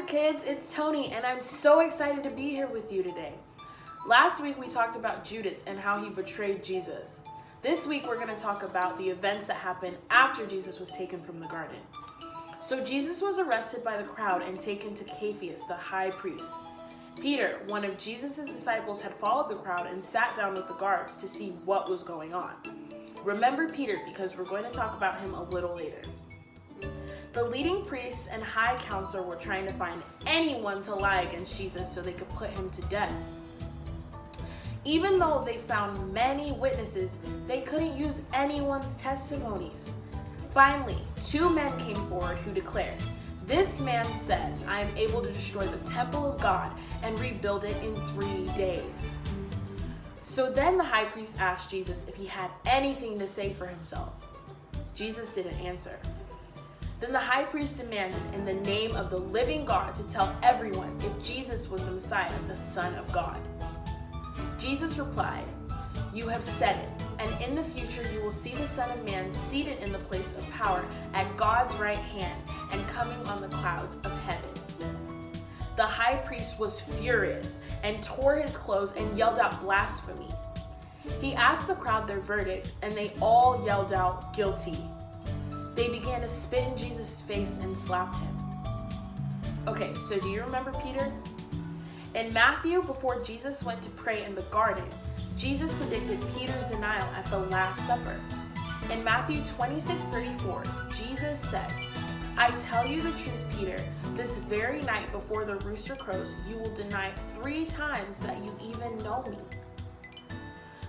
kids, it's Tony, and I'm so excited to be here with you today. Last week we talked about Judas and how he betrayed Jesus. This week we're going to talk about the events that happened after Jesus was taken from the garden. So Jesus was arrested by the crowd and taken to Caiaphas, the high priest. Peter, one of Jesus' disciples, had followed the crowd and sat down with the guards to see what was going on. Remember Peter because we're going to talk about him a little later. The leading priests and high council were trying to find anyone to lie against Jesus so they could put him to death. Even though they found many witnesses, they couldn't use anyone's testimonies. Finally, two men came forward who declared, "This man said, I am able to destroy the temple of God and rebuild it in 3 days." So then the high priest asked Jesus if he had anything to say for himself. Jesus didn't answer. Then the high priest demanded in the name of the living God to tell everyone if Jesus was the Messiah, the Son of God. Jesus replied, "You have said it, and in the future you will see the Son of Man seated in the place of power at God's right hand and coming on the clouds of heaven." The high priest was furious and tore his clothes and yelled out blasphemy. He asked the crowd their verdict, and they all yelled out, "Guilty." They began to spit in Jesus' face and slap him. Okay, so do you remember Peter? In Matthew, before Jesus went to pray in the garden, Jesus predicted Peter's denial at the Last Supper. In Matthew 26:34, Jesus says, "I tell you the truth, Peter, this very night before the rooster crows, you will deny 3 times that you even know me."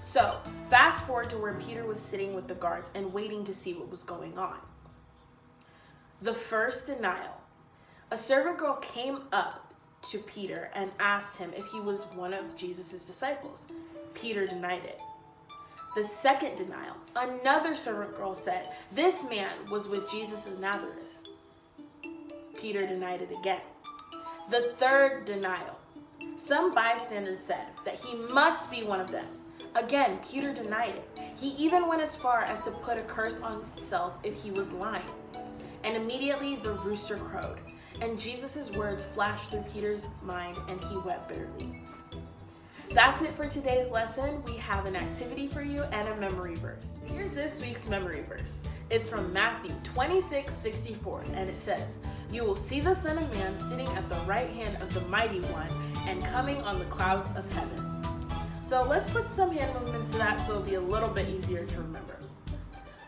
So, fast forward to where Peter was sitting with the guards and waiting to see what was going on. The first denial. A servant girl came up to Peter and asked him if he was one of Jesus' disciples. Peter denied it. The second denial. Another servant girl said, "This man was with Jesus of Nazareth." Peter denied it again. The third denial. Some bystanders said that he must be one of them. Again, Peter denied it. He even went as far as to put a curse on himself if he was lying. And immediately the rooster crowed, and Jesus' words flashed through Peter's mind, and he wept bitterly. That's it for today's lesson. We have an activity for you and a memory verse. Here's this week's memory verse. It's from Matthew 26:64, and it says, "You will see the Son of Man sitting at the right hand of the Mighty One and coming on the clouds of heaven." So let's put some hand movements to that so it'll be a little bit easier to remember.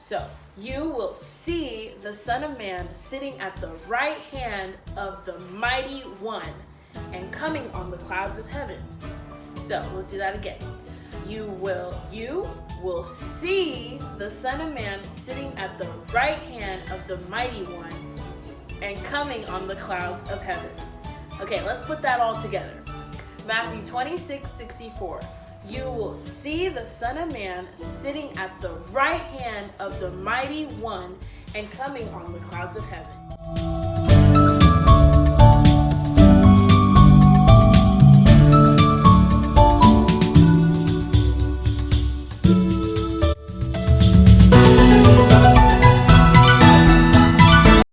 So, you will see the Son of Man sitting at the right hand of the Mighty One and coming on the clouds of heaven. So, let's do that again. You will see the Son of Man sitting at the right hand of the Mighty One and coming on the clouds of heaven. Okay, let's put that all together. Matthew 26:64. You will see the Son of Man sitting at the right hand of the Mighty One and coming on the clouds of heaven.